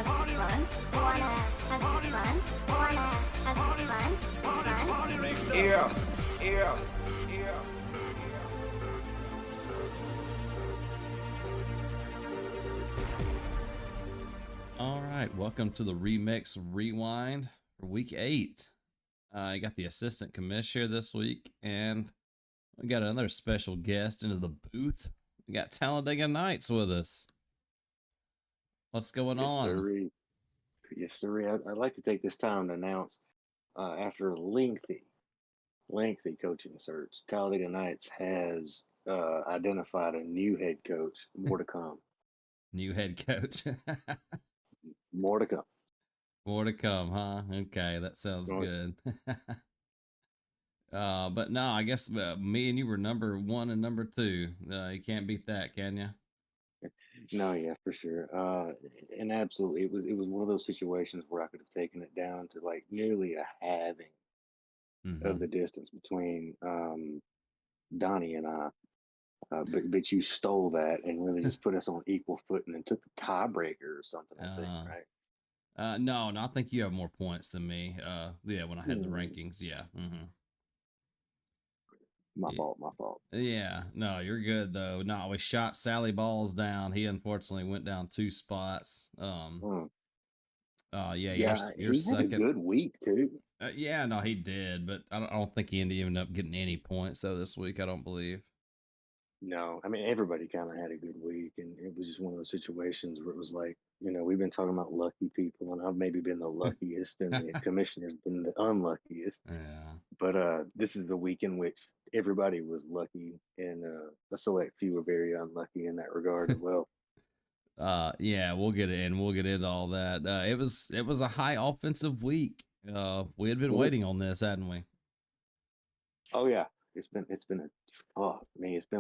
some fun? Wanna have some fun? Wanna have some fun? Fun? Yeah, yeah, yeah. All right, welcome to the Remix Rewind for week 8. I got the Assistant Commish here this week, and we got another special guest into the booth. We got Talladega Knights with us. What's going on? Sirree. Yes, sir. I'd like to take this time to announce, after a lengthy coaching search, Talladega Nights has identified a new head coach. More to come. New head coach. More to come. More to come, huh? Okay, that sounds good. But no, I guess me and you were number 1 and number 2. You can't beat that, can you? No, yeah, for sure. And absolutely, it was one of those situations where I could have taken it down to like nearly a halving of the distance between Donnie and I. But you stole that and really just put us on equal footing and took the tiebreaker or something. I think, right? No, I think you have more points than me. Yeah, when I had the Hmm. rankings, yeah. My fault. My fault. Yeah, no, you're good though. No, we shot Sally Balls down. He unfortunately went down 2 spots. Hmm. Yeah, Yeah, you're he had a second. good week too. Yeah, no, he did, but I don't think he ended up getting any points though this week. I don't believe. No, I mean everybody kind of had a good week, and it was just one of those situations where it was like, we've been talking about lucky people, and I've maybe been the luckiest, and the commissioner's been the unluckiest. Yeah. But this is the week in which everybody was lucky, and a select few were very unlucky in that regard as well. Yeah, we'll get it in. We'll get into all that. It was a high offensive week. We had been Mhm. waiting on this, hadn't we? Oh yeah, it's been it's been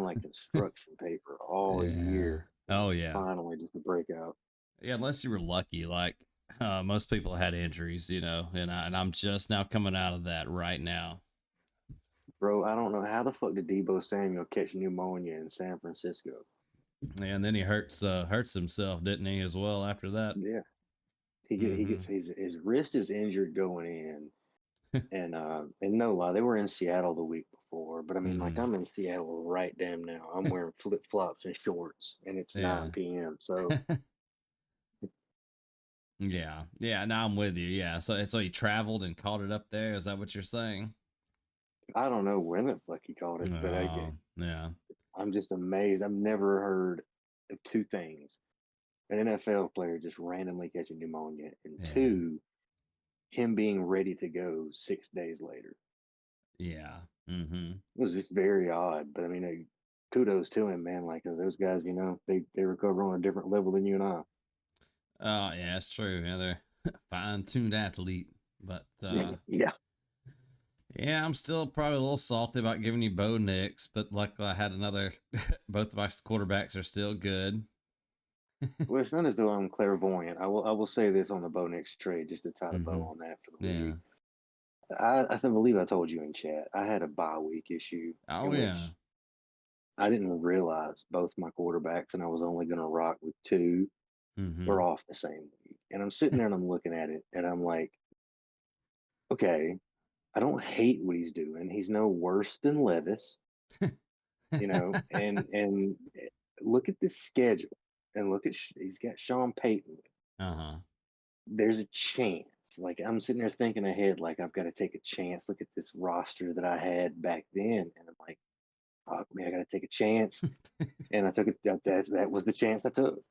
like construction paper all Yeah. year. Oh yeah. Finally, just a breakout. Yeah, unless you were lucky, like most people had injuries, and I'm just now coming out of that right now. Bro, I don't know how the fuck did Debo Samuel catch pneumonia in San Francisco. And then he hurts himself, didn't he, as well after that? Yeah, he gets his wrist is injured going in, and no lie, they were in Seattle the week before. But I mean, like I'm in Seattle right damn now. I'm wearing flip flops and shorts, and it's Yeah. 9 p.m. So Yeah. Yeah, now I'm with you. Yeah. So he traveled and caught it up there. Is that what you're saying? I don't know when the fuck he caught it, but Oh, yeah. I'm just amazed. I've never heard of two things: an NFL player just randomly catching pneumonia, and Yeah. two, him being ready to go 6 days later. Yeah. It was just very odd, but I mean, kudos to him, man. Like those guys, they recover on a different level than you and I. Oh, yeah, that's true. Yeah, they're fine-tuned athlete. But Yeah, yeah, I'm still probably a little salty about giving you Bo Nix, but luckily I had another. Both of my quarterbacks are still good. well, it's not as though I'm clairvoyant. I will say this on the Bo Nix trade, just to tie the bow on that for the Yeah. week. I believe I told you in chat I had a bye week issue Oh in yeah. which I didn't realize both my quarterbacks, and I was only going to rock with two, were off the same week. And I'm sitting there and I'm looking at it, and I'm like, okay, I don't hate what he's doing. He's no worse than Levis, and look at this schedule, and look at he's got Sean Payton. Uh-huh. There's a chance. Like I'm sitting there thinking ahead, like I've got to take a chance. Look at this roster that I had back then, and I'm like, fuck me, I got to take a chance. And I took it. That was the chance I took.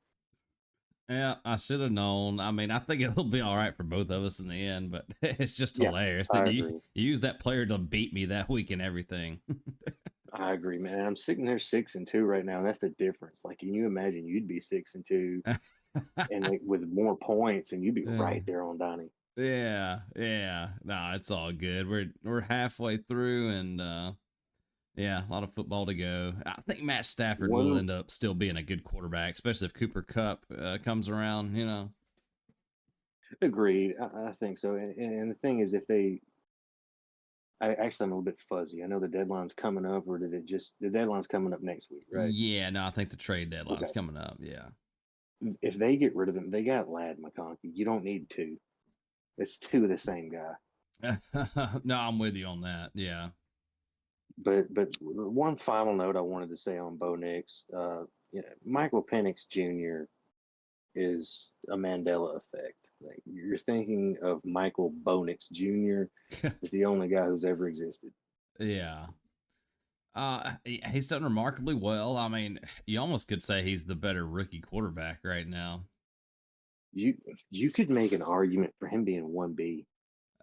Yeah, I should have known. I mean, I think it'll be all right for both of us in the end, but it's just Yeah, hilarious that I you agree. you use that player to beat me that week and everything. I agree, man. I'm sitting there 6-2 right now, and that's the difference. Like, can you imagine you'd be 6-2 and like with more points, and you'd be right there on Donnie. Yeah, yeah. No, it's all good. We're halfway through, and yeah, a lot of football to go. I think Matt Stafford will One end up still being a good quarterback, especially if Cooper Cup comes around. agreed. I think so. And the thing is, if they, I actually I'm a little bit fuzzy. I know the deadline's coming up, or did it just the deadline's coming up next week, right? Yeah, no, I think the trade deadline's Okay. coming up. Yeah. If they get rid of him, they got Lad McConkey. You don't need two. It's two of the same guy. No, I'm with you on that. Yeah. But one final note I wanted to say on Bo Nix, Michael Penix Jr. is a Mandela effect. Like you're thinking of Michael Bo Nix Jr. is the only guy who's ever existed. Yeah. He's done remarkably well. I mean, you almost could say he's the better rookie quarterback right now. You could make an argument for him being 1B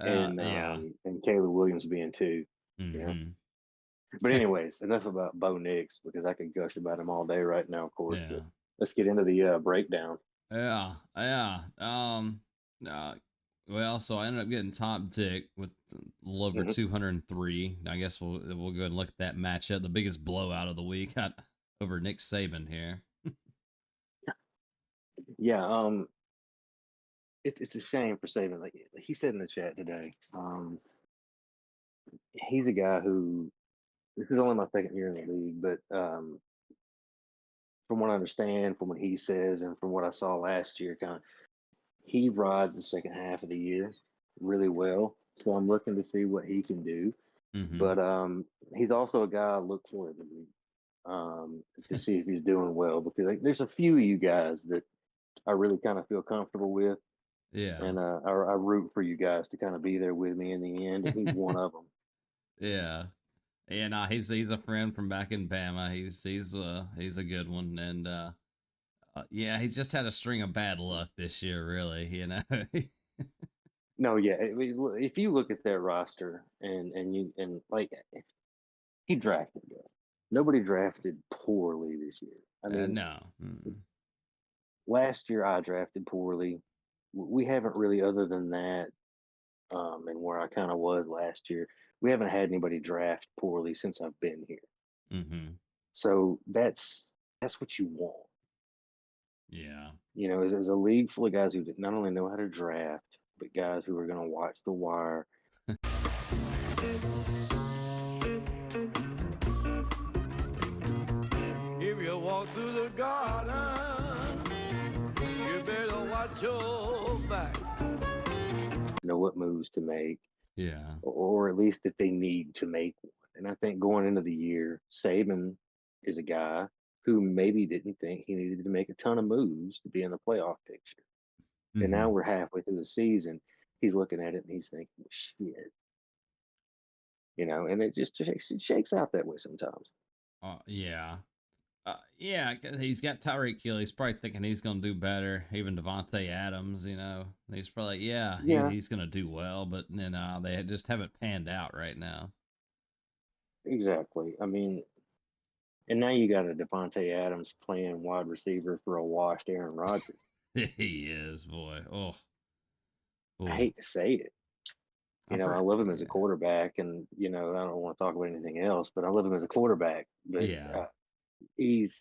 Yeah. and Caleb Williams being 2. Yeah. Mm-hmm. But anyways, enough about Bo Nix because I could gush about him all day right now, of course. Yeah. But let's get into the breakdown. Yeah. Yeah. Uh, well, so I ended up getting top tick with a little over 203. I guess we'll go ahead and look at that matchup, the biggest blowout of the week over Nick Saban here. Yeah, it's a shame for Saban. Like he said in the chat today, he's a guy who this is only my second year in the league, but from what I understand, from what he says, and from what I saw last year, kind of he rides the second half of the year really well. So I'm looking to see what he can do. Mm-hmm. But he's also a guy I look for in the league to see if he's doing well because like, there's a few of you guys that I really kind of feel comfortable with. Yeah. And I root for you guys to kind of be there with me in the end, and he's one of them. Yeah. Yeah, no, he's a friend from back in Bama. He's a good one, and yeah, he's just had a string of bad luck this year, really. You know. No, yeah. If you look at their roster and like he drafted guys. Nobody drafted poorly this year. I mean, No. Mm-mm. last year I drafted poorly. We haven't really, other than that, and where I kind of was last year, we haven't had anybody draft poorly since I've been here. Mm-hmm. So that's what you want. Yeah. You know, as a league full of guys who not only know how to draft, but guys who are going to watch the wire. If you walk through the garden, you better watch your back. Know what moves to make. Yeah. Or at least if they need to make one. And I think going into the year, Saban is a guy who maybe didn't think he needed to make a ton of moves to be in the playoff picture. And now Mm-hmm. we're halfway through the season. He's looking at it and he's thinking, shit. You know, and it just shakes out that way sometimes. Yeah. Yeah, he's got Tyreek Hill. He's probably thinking he's going to do better. Even Devontae Adams, you know, he's probably he's going to do well, but they just haven't panned out right now. Exactly. I mean, and now you got a Devontae Adams playing wide receiver for a washed Aaron Rodgers. He is, boy. Oh. I hate to say it. You know, I love him as a yeah. quarterback, and you know, I don't want to talk about anything else, but I love him as a quarterback. But Yeah. he's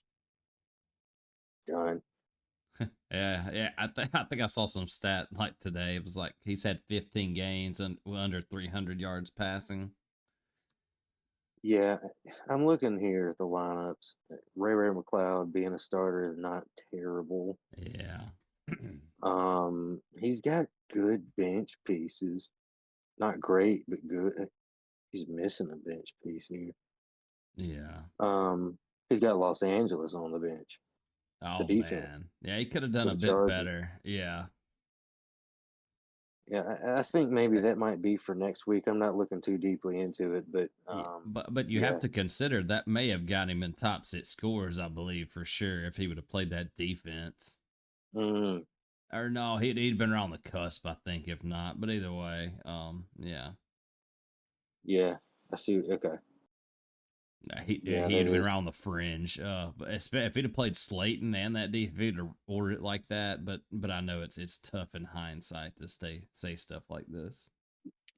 done. Yeah. I think I saw some stat like today. It was like he's had 15 games and under 300 yards passing. Yeah, I'm looking here at the lineups. Ray McLeod being a starter is not terrible. Yeah. He's got good bench pieces. Not great, but good. He's missing a bench piece here. Yeah. He's got Los Angeles on the bench. The Oh defense man. Yeah, he could have done for a the bit Chargers. better. Yeah. Yeah, I think maybe that might be for next week. I'm not looking too deeply into it, but But you have yeah, to consider that may have got him in top 6 scores, I believe, for sure, if he would have played that defense. mm, Or no, he'd been around the cusp, I think, if not. But either way, yeah, I see. Okay, he'd yeah, that been is. around the fringe. But if he'd have played Slayton and that defense, he'd have ordered it like that. But I know it's tough in hindsight to say stuff like this.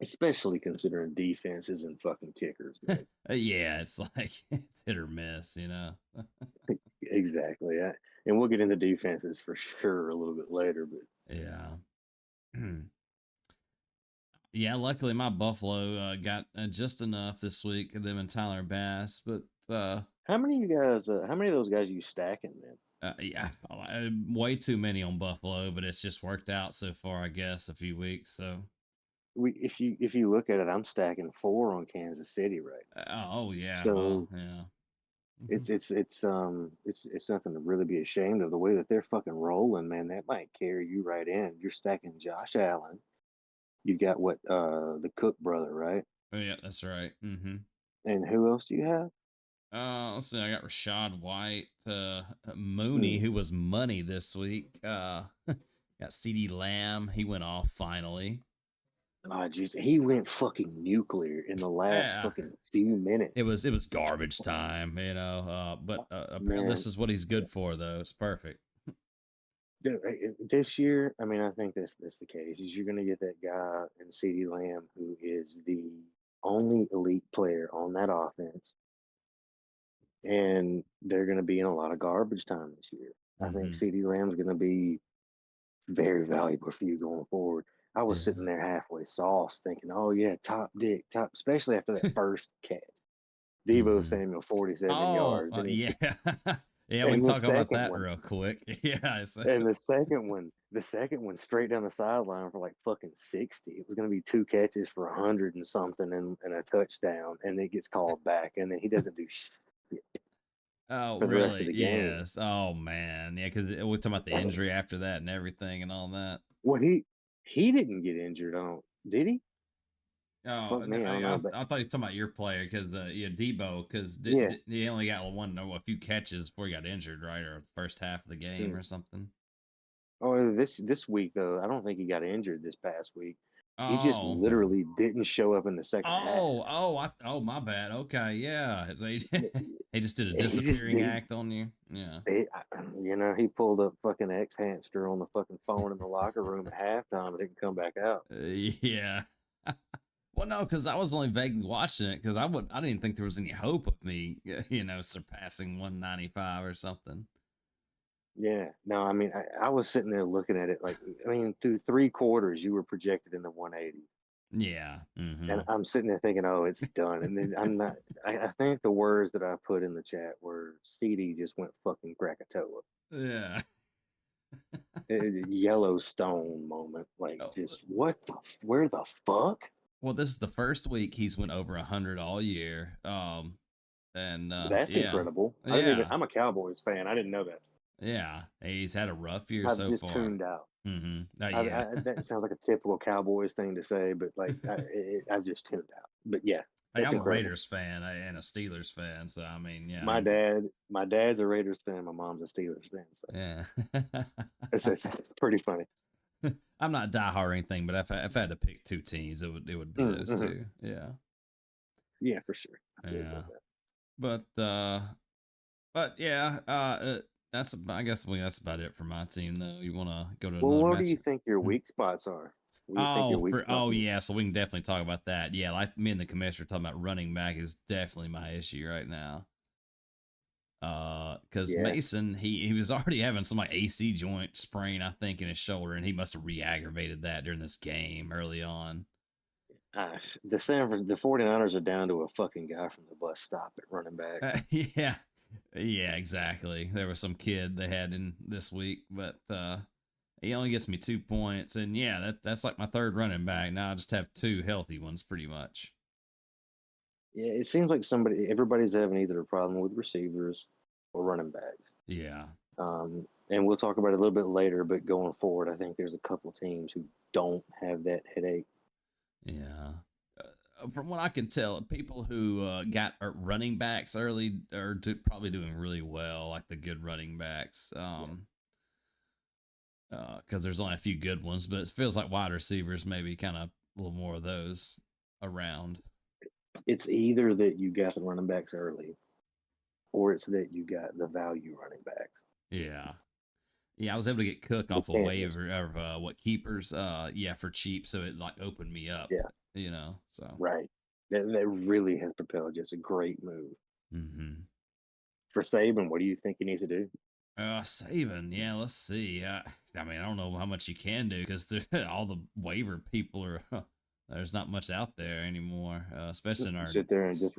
Especially considering defense isn't fucking kickers. Man. Yeah, it's like it's hit or miss, you know. Exactly. And we'll get into defenses for sure a little bit later, but Yeah. Yeah, luckily my Buffalo got just enough this week, them and Tyler Bass. But how many of you guys? How many of those guys are you stacking then? Yeah, way too many on Buffalo, but it's just worked out so far, I guess, a few weeks. So, If you look at it, I'm stacking 4 on Kansas City right now. oh yeah, well, So yeah. Mhm. it's nothing to really be ashamed of. The way that they're fucking rolling, man, that might carry you right in. You're stacking Josh Allen. You got what the Cook brother, right? Oh yeah, that's right. And who else do you have? Let's see. I got Rashad White, Mooney, Hmm. who was money this week. Got CD Lamb. He went off finally. Oh, jeez, he went fucking nuclear in the last Yeah, fucking few minutes. it was garbage time, Uh, but apparently this Man, is what he's good for, though. It's perfect. this year, I mean, I think that's the case. Is you're gonna get that guy in CeeDee Lamb who is the only elite player on that offense, and they're gonna be in a lot of garbage time this year. I think hmm CeeDee Lamb's gonna be very valuable for you going forward. I was Yeah. sitting there halfway sauced thinking, oh yeah, top dick, top, especially after that first catch. Debo hmm Samuel, 47 Oh, yards. Then yeah. Yeah, we can and talk about that real quick. Yeah. the second one straight down the sideline for like fucking 60. It was going to be 2 catches for 100 and something and a touchdown. And it gets called back. And then he doesn't do shit Oh, for the rest of really? the game. Yes. Oh, man. Yeah, because we're talking about the injury after that and everything and all that. Well, he didn't get injured on, did he? Oh, Fuck me, I don't know. But I thought he was talking about your player because, yeah, Debo, because yeah. he only got a few catches before he got injured, right? Or the first half of the game Mm. or something. Oh, this week though, I don't think he got injured this past week. He just Oh, literally didn't show up in the second half. my bad. Okay, yeah. So Yeah, he just did a he just disappearing did. act on you. Yeah. He pulled up fucking X hamster on the fucking phone in the locker room at halftime and didn't come back out. Yeah. Well, no, because I was only vaguely watching it because I didn't think there was any hope of me, surpassing 195 or something. Yeah, no, I mean, I was sitting there looking at it like, I mean, through 3 quarters, you were projected in the 180, Yeah. and Mm-hmm. I'm sitting there thinking, oh, it's done. And then I'm not. I think the words that I put in the chat were CD just went fucking Krakatoa, Yeah. Yellowstone moment, like Oh, just where the fuck? well, this is the first week he's went over 100 all year. And That's yeah, incredible. I didn't even. yeah, I'm a Cowboys fan. I didn't know that. yeah. He's had a rough year I've so just far. tuned out. Yeah. That sounds like a typical Cowboys thing to say, but like I've just tuned out. But yeah, Hey, that's I'm a incredible. Raiders fan and a Steelers fan, so I mean, yeah, My dad's a Raiders fan. My mom's a Steelers fan. So yeah. it's pretty funny. I'm not diehard or anything, but if I had to pick two teams, it would be those Mm-hmm. two. Yeah, Yeah, for sure. I feel you yeah. on that. But yeah, I guess that's about it for my team. Though you want to go to Well, another what do match? you think your weak spots are? What do you think your weak spots Oh are? yeah, so we can definitely talk about that. Yeah, like me and the commissioner talking about running back is definitely my issue right now. Because Yeah. Mason, he was already having some like AC joint sprain, I think, in his shoulder, and he must have re-aggravated that during this game early on. The 49ers are down to a fucking guy from the bus stop at running back. Yeah, yeah, exactly. There was some kid they had in this week, but he only gets me 2 points, and yeah, that's like my third running back. Now I just have two healthy ones, pretty much. Yeah, it seems like everybody's having either a problem with receivers or running backs. Yeah, And we'll talk about it a little bit later, but going forward, I think there's a couple teams who don't have that headache. yeah. From what I can tell, people who got running backs early are probably doing really well, like the good running backs. Because there's only a few good ones, but it feels like wide receivers maybe kind of a little more of those around. It's either that you got the running backs early, or it's that you got the value running backs. Yeah. Yeah, I was able to get Cook You off a can't miss. waiver of what keepers, yeah, for cheap, so it like opened me up, Yeah, So, right. That really has propelled you. It's a great move hmm for Saban. What do you think he needs to do? saving, yeah. Let's see. I mean, I don't know how much you can do because all the waiver people are. There's not much out there anymore, especially in our. Sit there and just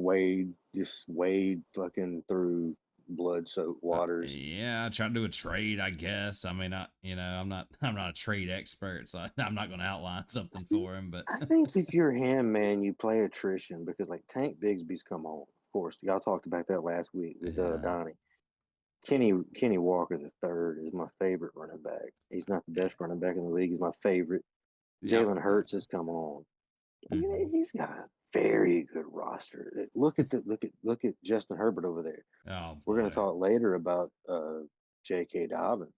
wade fucking through blood-soaked waters. Yeah, I try to do a trade, I guess. I mean, I'm not a trade expert, so I'm not going to outline I something think for him. But I think if you're him, man, you play attrition because like Tank Bigsby's come on. Of course, y'all talked about that last week with yeah, Donnie. Kenny Walker the third is my favorite running back. He's not the best running back in the league. He's my favorite. yeah, Jalen Hurts has come on. I mean, hmm he's got a very good roster. Look at Justin Herbert over there. oh We're going to boy, talk later about J.K. Dobbins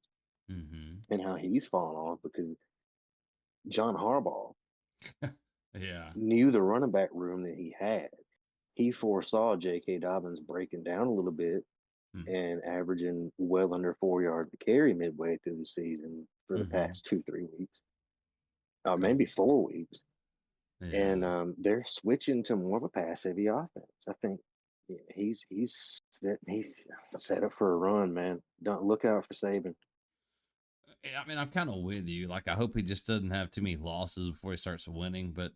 hmm and how he's fallen off because John Harbaugh yeah, knew the running back room that he had. He foresaw J.K. Dobbins breaking down a little bit and averaging well under 4 yards to carry midway through the season for the mm-hmm. past 2-3 weeks, Oh, maybe 4 weeks. And yeah. they're switching to more of a pass heavy offense. I think yeah, he's set up for a run, man. Don't look out for Saban. I mean, I'm kind of with you. Like, I hope he just doesn't have too many losses before he starts winning. But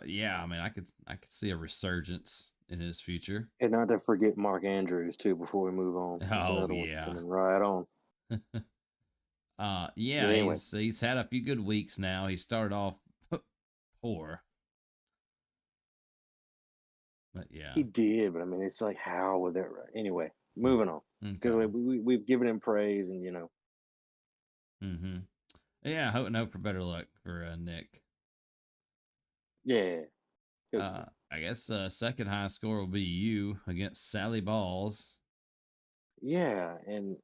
yeah, I mean, I could see a resurgence in his future. And not to forget Mark Andrews too. Before we move on, there's Oh another one yeah, coming right on. But yeah. anyway, He's had a few good weeks now. He started off poor, but yeah. he did. But I mean, it's like how would that? Anyway, moving on because Okay. we've given him praise, and Mm-hmm. Yeah. Hope for better luck for Nick. yeah, he'll get it. I guess second highest score will be you against Sally Balls. Yeah, and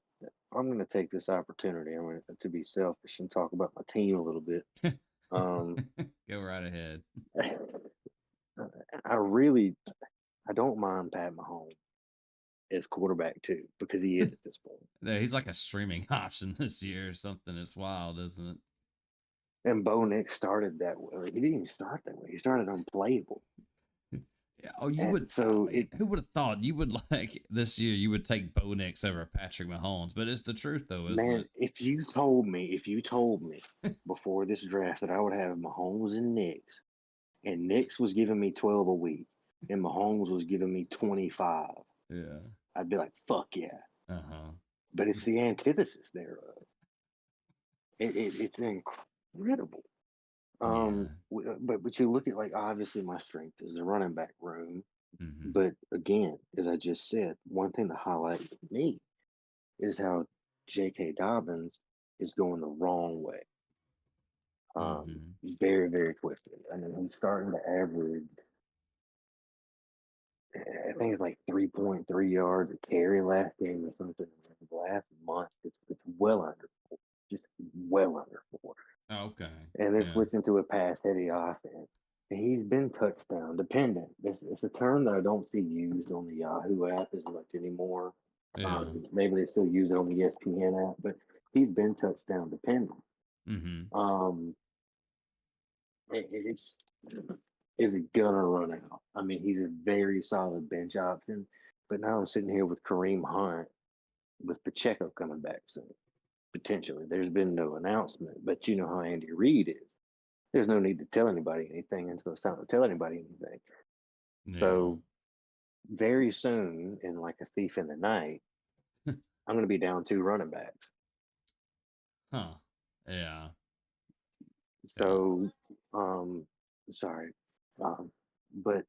I'm going to take this opportunity. I'm going to be selfish and talk about my team a little bit. Um, Go right ahead. I really I don't mind Pat Mahomes as quarterback too because he is at this point. No, he's like a streaming option this year or something. It's wild, isn't it? And Bo Nix started that way. He didn't even start that way. He started unplayable. Yeah. Oh, you And would. I so mean, it who would have thought you would like this year? You would take Bo Nix over Patrick Mahomes, but it's the truth, though, man, isn't if you told me it? before this draft that I would have Mahomes and Nix was giving me 12 a week and Mahomes was giving me 25, Yeah. I'd be like, fuck yeah. Uh huh. But it's the antithesis thereof. It's incredible. Yeah. But you look at like obviously my strength is the running back room. Mm-hmm. But again, as I just said, one thing to highlight with me is how J.K. Dobbins is going the wrong way. Mm-hmm. Very, very quickly. I mean, he's starting to average, I think it's like 3.3 yards a carry last game or something. Last month, it's well under four, just well under four. Oh, okay. And they're Yeah. switching to a pass heavy offense. And he's been touchdown dependent. It's a term that I don't see used on the Yahoo app as much anymore. Yeah. Maybe they still use it on the ESPN app, but he's been touchdown dependent. Mm-hmm. Um, it's is it gonna run out? I mean, he's a very solid bench option, but now I'm sitting here with Kareem Hunt with Pacheco coming back soon. Potentially, there's been no announcement, but you know how Andy Reid is. There's no need to tell anybody anything until it's time to tell anybody anything. Yeah. So very soon, in like a thief in the night, I'm going to be down two running backs. Huh. Yeah. Yeah. So, um, sorry, but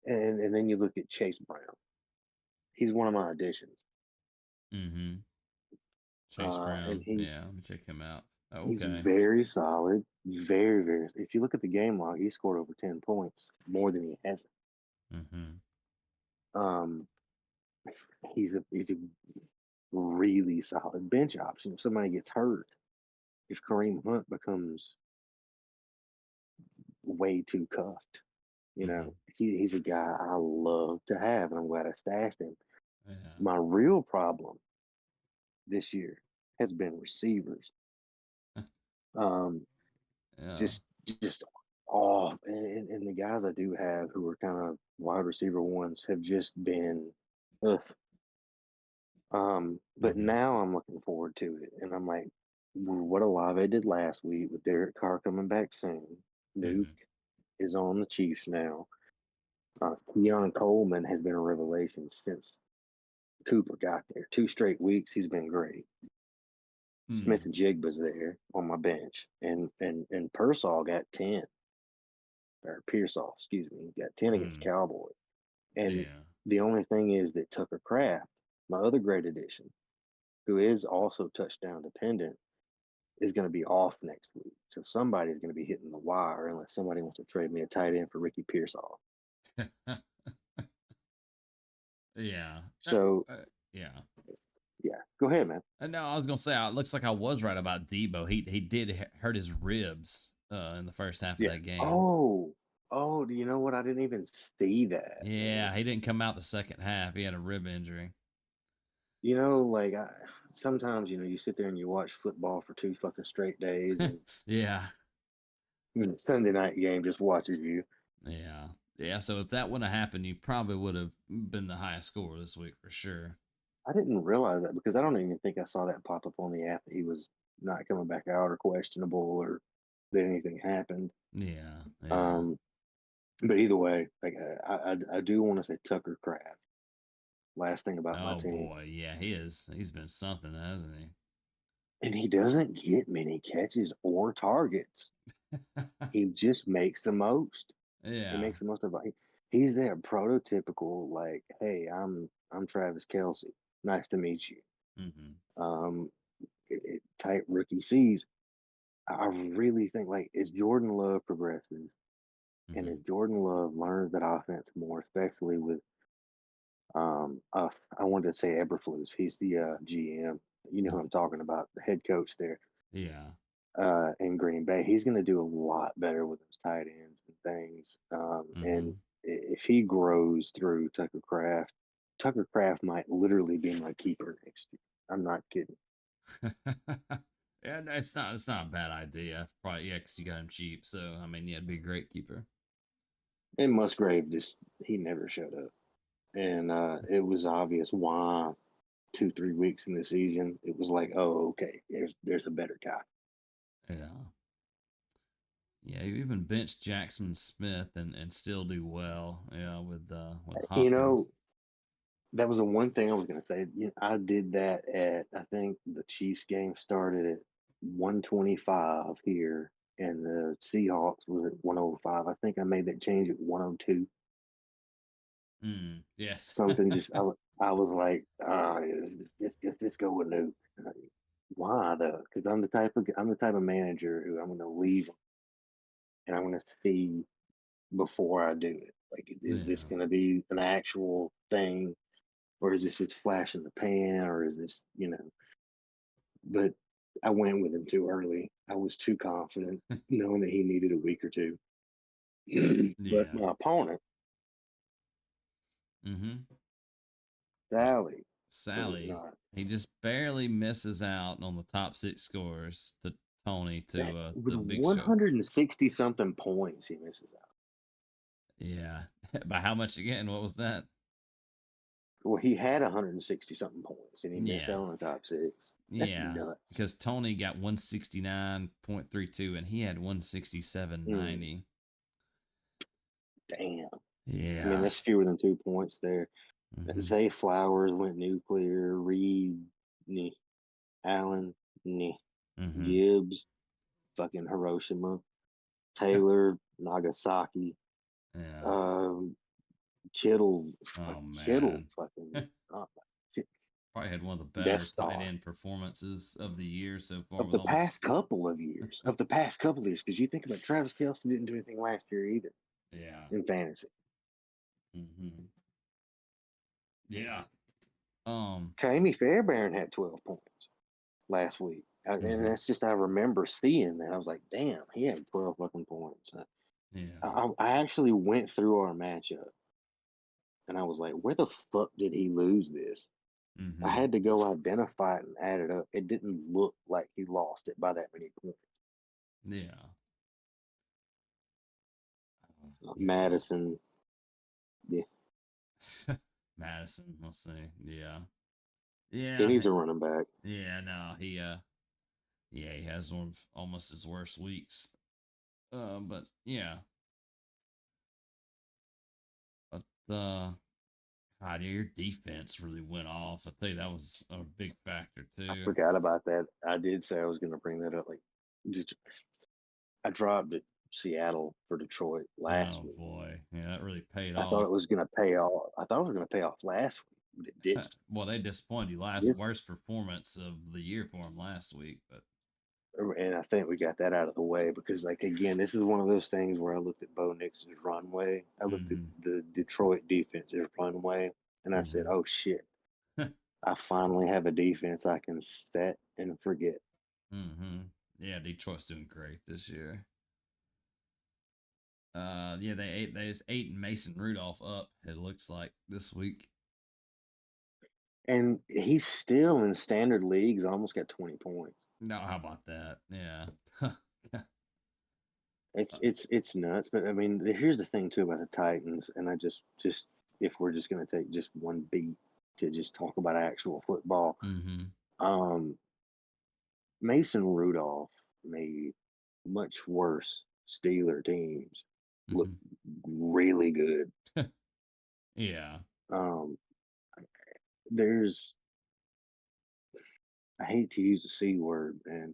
and then you look at Chase Brown. He's one of my additions, Mm-hmm. Chase and Brown. he's Yeah. Let me check him out. Oh, he's okay. very solid, very very. If you look at the game log, he scored over 10 points more than he hasn't. Mm-hmm. Um, he's a really solid bench option. If somebody gets hurt, if Kareem Hunt becomes way too cuffed, Mm-hmm. he's a guy I love to have, and I'm glad I stashed him. Yeah. My real problem this year has been receivers. Um, Yeah. just off, and the guys I do have who are kind of wide receiver ones have just been, ugh. But Mm-hmm. now I'm looking forward to it, and I'm like, what Olave did last week with Derek Carr coming back soon. Nuke Mm-hmm. is on the Chiefs now. Keon Coleman has been a revelation since Cooper got there. 2 straight weeks, he's been great. Smith Hmm. and Jigba's there on my bench, and Pearsall got 10, or Pearsall, excuse me, got 10 against Hmm. Cowboy. And Yeah. the only thing is that Tucker Kraft, my other great addition, who is also touchdown dependent, is going to be off next week. So somebody's going to be hitting the wire unless somebody wants to trade me a tight end for Ricky Pearsall. Yeah. So Yeah. yeah, go ahead, man. No, I was gonna say it looks like I was right about Debo. He did hurt his ribs in the first half of Yeah. that game. Oh, do you know what? I didn't even see that, man. Yeah, he didn't come out the second half. He had a rib injury. Like sometimes, you sit there and you watch football for 2 fucking straight days, and Yeah. the Sunday night game just watches you. Yeah. Yeah. So if that wouldn't have happened, you probably would have been the highest scorer this week for sure. I didn't realize that because I don't even think I saw that pop up on the app that he was not coming back out or questionable or that anything happened. Yeah. Yeah. Um, but either way, like I do want to say Tucker Kraft. Last thing about my Oh team, boy. Yeah, he is. He's been something, hasn't and he doesn't get many catches or targets. he? He just makes the most. He Yeah. makes the most of it. He's that prototypical like, hey, I'm Travis Kelsey. Nice to meet you. Hmm. Um, type rookie sees. I really think like as Jordan Love progresses and Hmm. as Jordan Love learns that offense more, especially with I wanted to say Eberflus. He's the GM. You know who I'm talking about, the head coach there Yeah. in Green Bay. He's going to do a lot better with his tight ends and things. And Hmm. if he grows through Tucker Craft might literally be my keeper next year. I'm not kidding. Yeah, no, it's not a bad idea. Probably yeah, because you got him cheap. So I mean, yeah, it'd be a great keeper. And Musgrave just he never showed up, and it was obvious why 2 3 weeks in the season it was like, oh, okay, there's a better guy. Yeah. Yeah, you even bench Jackson Smith and still do well. Yeah, with You Hopkins. know, that was the one thing I was going to say. I did that at, I think the Chiefs game started at 125 here, and the Seahawks was at 105. I think I made that change at 102. Mm, yes. Something just, I was like, just go with Nuke. Why though? Because I'm the type of manager who I'm going to leave and I'm going to see before I do it. Like, is this Yeah. going to be an actual thing, or is this just flash in the pan, or is this? But I went with him too early. I was too confident, knowing that he needed a week or two. But Yeah. my opponent, Mm-hmm. Yeah. Sally, believe it or Sally. not, He just barely misses out on the top six scores to Tony that to with the big show. 160 something points, he misses out. Yeah. By how much again? What was that? Well, he had 160 something points, and he missed Yeah. out on the top six. That's Yeah. nuts. Because Tony got 169.32 and he had Mm, 167.90. damn. I mean, Yeah. that's fewer than 2 points there. Mm-hmm. Zay Flowers went nuclear. Reed, nah. Allen, nah. Mm-hmm. Gibbs, fucking Hiroshima. Taylor, Nagasaki. Yeah. Um, Kittle, Oh Kittle, man. fucking uh, Probably had one of the Death better tight Star end performances of the year so far of with the past almost couple of years. Of the past couple of years, because you think about Travis Kelce didn't do anything last year either yeah. in fantasy. Mm-hmm. Yeah. Um Jamie Fairbairn had 12 points last week. And mhm. that's just, I remember seeing that. I was like, damn, he had 12 fucking points. Yeah. I actually went through our matchup and I was like, where the fuck did he lose this? I Mm-hmm. had to go identify it and add it up. It didn't look like he lost it by that many points. Yeah. Yeah, no. Madison, yeah, Madison, let's see. Yeah. he Yeah. needs a running back. Yeah, no, yeah, he has one of almost his worst weeks. But yeah. But God, your defense really went off. I tell you, that was a big factor I too. forgot about that. I did say I was going to bring that up. Like, just, I dropped at Seattle for Detroit last Oh week. boy, yeah, that really paid I thought off. it was going to pay off. I thought it was going to pay off last week, but it didn't. Well, they disappointed you last This, worst performance of the year for them last week, but and I think we got that out of the way because, like, again, this is one of those things where I looked at Bo Nix's runway. I looked at mm-hmm, the Detroit defense's runway, and I said, mm-hmm. "Oh shit! I finally have a defense I can set and forget." mm-hmm. Yeah, Detroit's doing great this year. Yeah, they just ate Mason Rudolph up. It looks like this week. And he's still in standard leagues, almost got 20 points. No, how about that? Yeah. It's nuts. But I mean, here's the thing too about the Titans, and I just if we're just gonna take just one beat to just talk about actual football, mm-hmm. um, Mason Rudolph made much worse Steeler teams look Mm-hmm. really good. Yeah. Um, there's I hate to use the C word, man,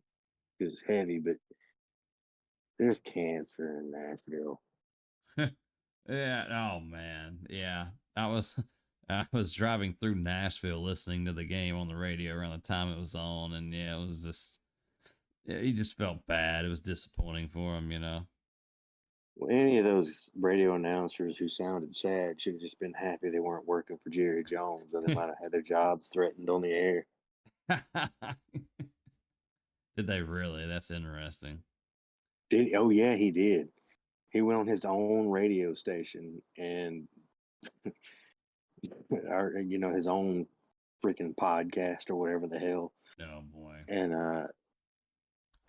because it's heavy, but there's cancer in Nashville. Yeah. Oh man. Yeah. I was I was driving through Nashville listening to the game on the radio around the time it was on, and yeah, it was just yeah, he just felt bad. It was disappointing for him, you know. Well, any of those radio announcers who sounded sad should have just been happy they weren't working for Jerry Jones, or they might have had their jobs threatened on the air. Did they really? That's interesting. Did oh yeah, he did. He went on his own radio station and or his own freaking podcast or whatever the hell. Oh boy. And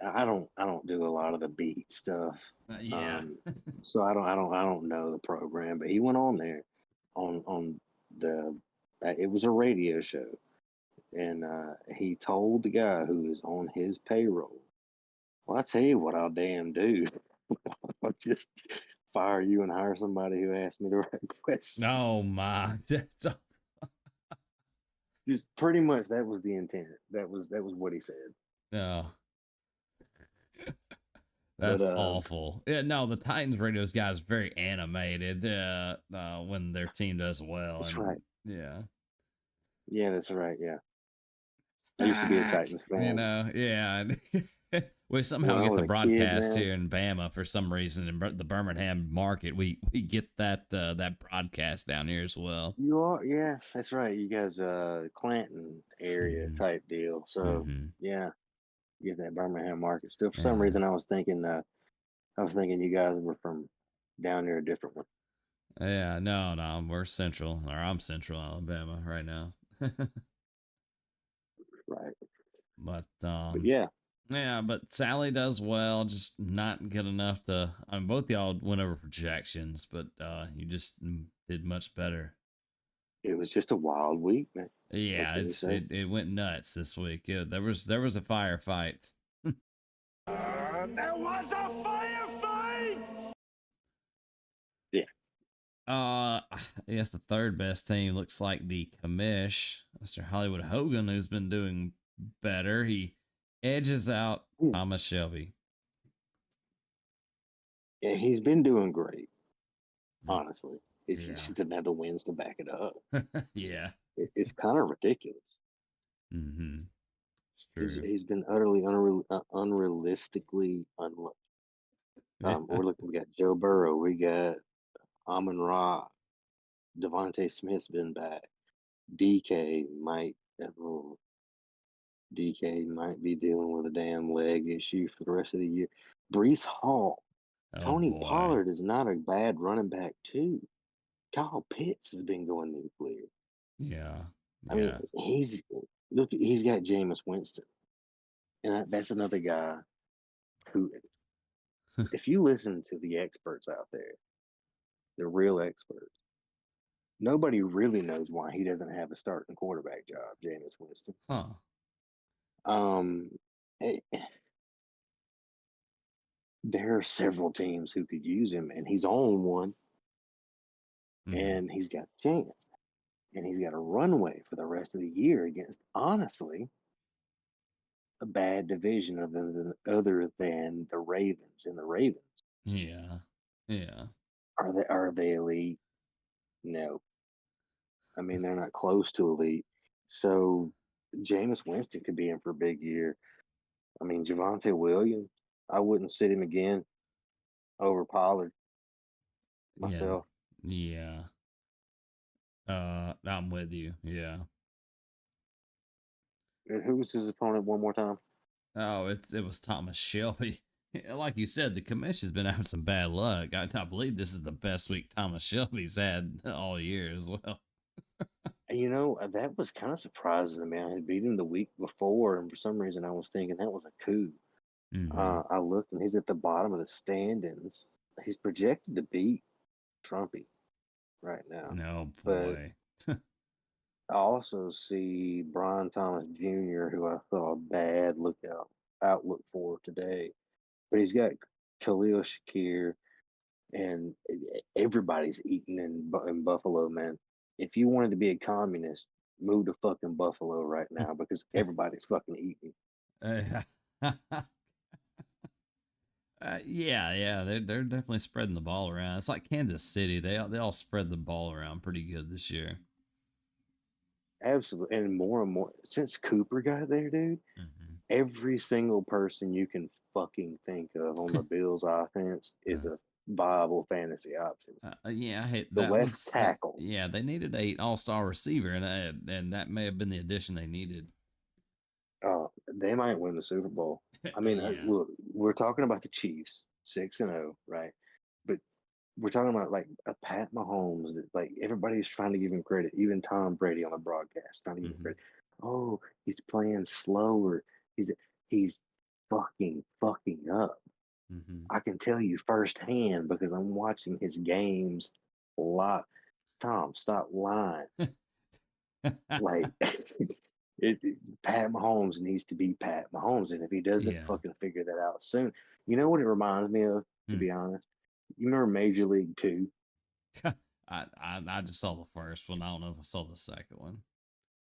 I don't do a lot of the beat stuff. Yeah. Um, so I don't know the program, but he went on there on the it was a radio show, and he told the guy who was on his payroll, "Well, I tell you what I'll damn do. I'll just fire you and hire somebody who asks me the right question." Oh my. That's Just pretty much that was the intent. That was what he said. no. But That's awful. Yeah, no, the Titans radio's guys very animated when their team does well, that's and right. yeah, Yeah, that's right. Yeah, I used to be a stack. Titans You fan know, yeah. We somehow when I get the was a kid, broadcast man. here in Bama for some reason in the Birmingham market. We get that broadcast down here as well. You are, yeah, that's right. You guys, Clanton area Mm-hmm. type deal. So Mm-hmm. yeah, you get that Birmingham market. Still, for some Yeah, reason, I was thinking you guys were from down there a different one. yeah. No, no, we're central, or I'm central Alabama right now. Right. But But yeah, yeah, but Sally does well, just not good enough to. I mean, both y'all went over projections, but you just did much better. it was just a wild week, man. What Yeah, can you say? it went nuts this week. Yeah, there was a firefight. There was a firefight! Yeah. I guess the third best team looks like the Commish, Mr. Hollywood Hogan, who's been doing better. He edges out Yeah, Thomas Shelby. yeah, he's been doing great, honestly. He Yeah, just doesn't have the wins to back it up. yeah. It's kind of ridiculous. Mm-hmm. It's He's true. he's been utterly unrealistically unlucky. We're looking. We got Joe Burrow. We got Amon Ra. Devontae Smith's been back. DK might. oh, DK might be dealing with a damn leg issue for the rest of the year. Brees Hall. Oh Tony boy. Pollard is not a bad running back too. Kyle Pitts has been going nuclear. Yeah. I mean, Yeah. he's got Jameis Winston, and that's another guy who, if you listen to the experts out there, the real experts, nobody really knows why he doesn't have a starting quarterback job, Jameis Winston. Huh. Um, eh, there are several teams who could use him, and he's on one, Mm-hmm. and he's got a chance. and he's got a runway for the rest of the year against, honestly, a bad division other than the Ravens. And the Ravens, Yeah. Yeah. are they elite? No. I mean, they're not close to elite. So Jameis Winston could be in for a big year. I mean, Javante Williams, I wouldn't sit him again over Pollard Yeah. myself. Yeah. I'm with you. Yeah. And who was his opponent one more time? Oh, it was Thomas Shelby. Like you said, the commission has been having some bad luck. I believe this is the best week Thomas Shelby's had all year as well. And that was kind of surprising to me. I had beat him the week before, and for some reason I was thinking that was a coup. Mm-hmm. I looked, and he's at the bottom of the standings. He's projected to beat Trumpy right now. No But boy. I also see Brian Thomas Jr., who I saw a bad outlook for today. But he's got Khalil Shakir, and everybody's eating in Buffalo, man. If you wanted to be a communist, move to fucking Buffalo right now because everybody's fucking eating. Yeah, they're definitely spreading the ball around. It's like Kansas City; they all spread the ball around pretty good this year. Absolutely. And more since Cooper got there, dude, every single person you can fucking think of on the Bills offense is a viable fantasy option. Yeah, I hate The that left was that. tackle. Yeah, they needed a all-star receiver, and that may have been the addition they needed. They might win the Super Bowl. I mean, Yeah. look, we're talking about the Chiefs, 6-0, right? But we're talking about like a Pat Mahomes that like everybody's trying to give him credit, even Tom Brady on the broadcast trying to give him Mm-hmm. credit. Oh, he's playing slower. He's fucking up. Mm-hmm. I can tell you firsthand because I'm watching his games a lot. Tom, stop lying. Like Pat Mahomes needs to be Pat Mahomes, and if he doesn't Yeah. fucking figure that out soon, you know what it reminds me of? To Hmm. be honest, you remember Major League Two? I just saw the first one. I don't know if I saw the second one.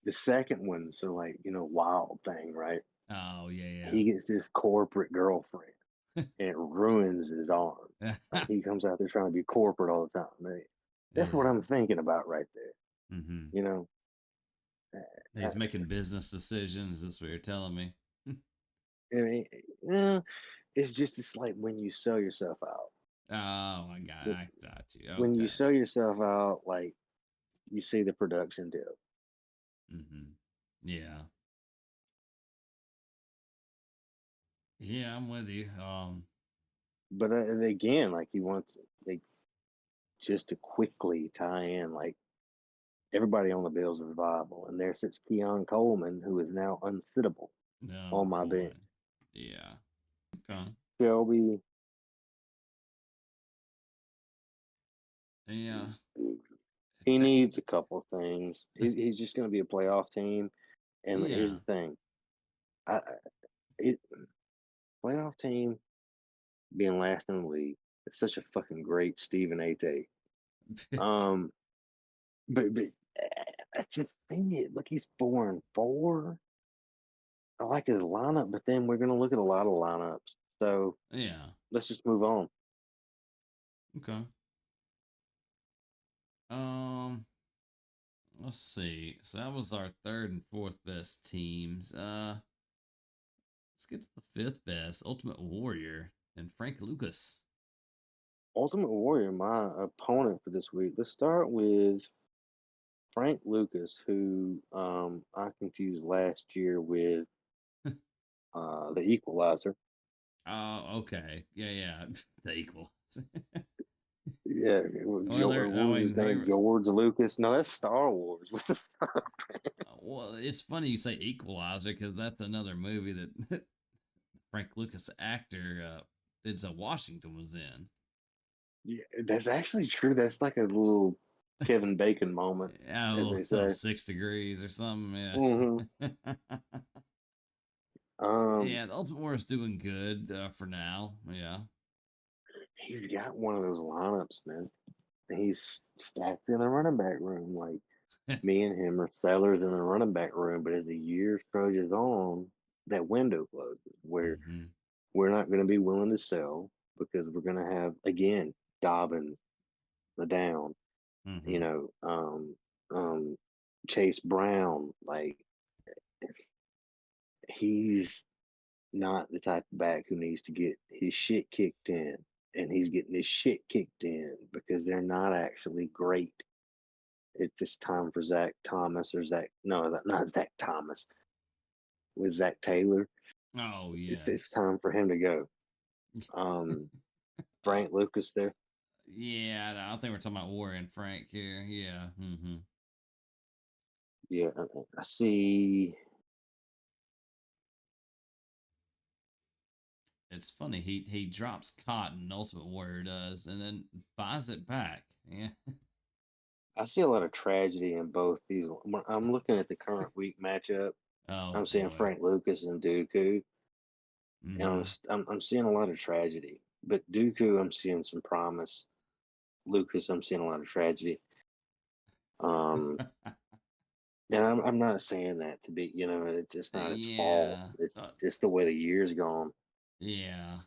The second one, so like Wild Thing, right? Oh yeah, He gets this corporate girlfriend, and it ruins his arm. yeah. Like he comes out there trying to be corporate all the time. Man, that's what Yeah. I'm thinking about right there. Mm-hmm. You know, He's I, making business decisions. Is this what you're telling me? I mean, it's like when you sell yourself out. Oh, I got you. When you Okay. sell yourself out, like you see the production dip. Mm-hmm. Yeah. Yeah, I'm with you. But again, like he wants like just to quickly tie in, like everybody on the Bills is viable, and there sits Keon Coleman, who is now unsittable No on my boy. bench. Yeah. Okay. Shelby, Yeah. he That, needs a couple of things. He's just going to be a playoff team, and here's yeah. the thing: I it playoff team being last in the league. It's such a fucking great Stephen A. take. Um, but I just think it. Look, he's 4-4. I like his lineup, but then we're gonna look at a lot of lineups. So Yeah. let's just move on. Okay. Um, let's see. So that was our third and fourth best teams. Let's get to the fifth best, Ultimate Warrior and Frank Lucas. Ultimate Warrior, my opponent for this week. Let's start with Frank Lucas, who I confused last year with the Equalizer. Oh, okay. Yeah. The equal. Yeah, Well, What was his name? George Lucas. No, that's Star Wars. What the fuck? well, it's funny you say Equalizer because that's another movie that Frank Lucas actor Denzel Washington was in. Yeah, that's actually true. That's like a little Kevin Bacon moment, Yeah, as they little say. 6 degrees or something. Hmm. Yeah. Um, Yeah, the Ultimate Warrior is doing good for now. Yeah. he's got one of those lineups, man. And he's stacked in the running back room. Like Me and him are sellers in the running back room, but as the years trudges on, that window closes where Mm-hmm. we're not going to be willing to sell because we're going to have again Dobbins, the down, you Mm-hmm. know, um, Chase Brown. Like he's not the type of back who needs to get his shit kicked in, and he's getting his shit kicked in because they're not actually great. It's just time for Zach Thomas or Zach. No, not Zach Thomas. With Zach Taylor. Oh It's yes. time for him to go. Um, Uh, Frank Lucas there. yeah, I think we're talking about Warren and Frank here. Yeah. Mm-hmm. Yeah, I see. It's funny. He drops Cotton, Ultimate Warrior does, and then buys it back. Yeah. I see a lot of tragedy in both these. When I'm looking at the current week matchup, Oh I'm seeing boy. Frank Lucas and Dooku, and Mm-hmm. I'm seeing a lot of tragedy. But Dooku, I'm seeing some promise. Lucas, I'm seeing a lot of tragedy. Um, and I'm not saying that to be, it's just not its fault. Yeah. It's just the way the year's gone. Yeah.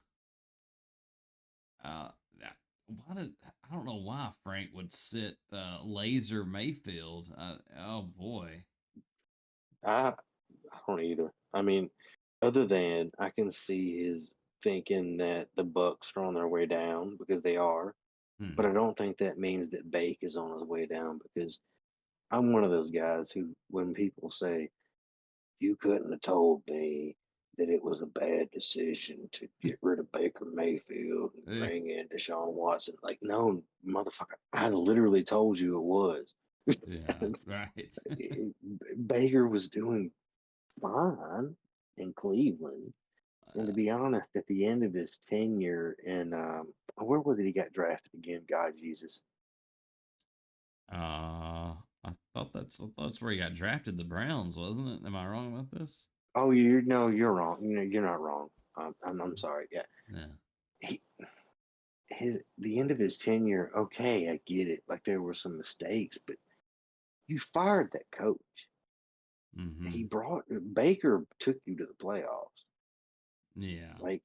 Uh, that- why does I don't know why Frank would sit Laser Mayfield. Oh boy. I don't either. I mean, other than I can see his thinking that the Bucks are on their way down because they are, but Hmm. I don't think that means that Bake is on his way down because I'm one of those guys who, when people say you couldn't have told me that it was a bad decision to get rid of Baker Mayfield and Eh, bring in Deshaun Watson, like, no, motherfucker, I literally told you it was. yeah. Right. Baker was doing fine in Cleveland. And to be honest, at the end of his tenure in where was it he got drafted again? God Jesus. I thought that's where he got drafted. The Browns, wasn't it? Am I wrong about this? Oh, you no, you're wrong. You're not wrong. I'm sorry. Yeah, Yeah. he his the end of his tenure. Okay, I get it. Like there were some mistakes, but you fired that coach. He Mm-hmm. brought Baker took you to the playoffs. Yeah. Like,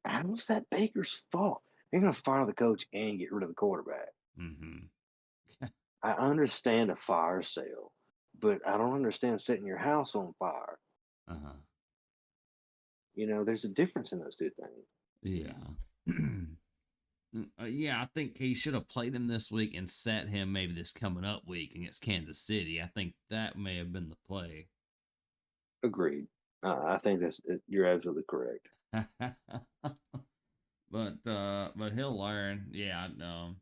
how was that Baker's fault? You're gonna fire the coach and get rid of the quarterback. Mm-hmm. I understand a fire sale, but I don't understand setting your house on fire. Uh-huh. There's a difference in those two things. Yeah. Yeah, I think he should have played him this week and set him maybe this coming up week against Kansas City. I think that may have been the play. Agreed. I think you're absolutely correct. But he'll learn. Yeah, no.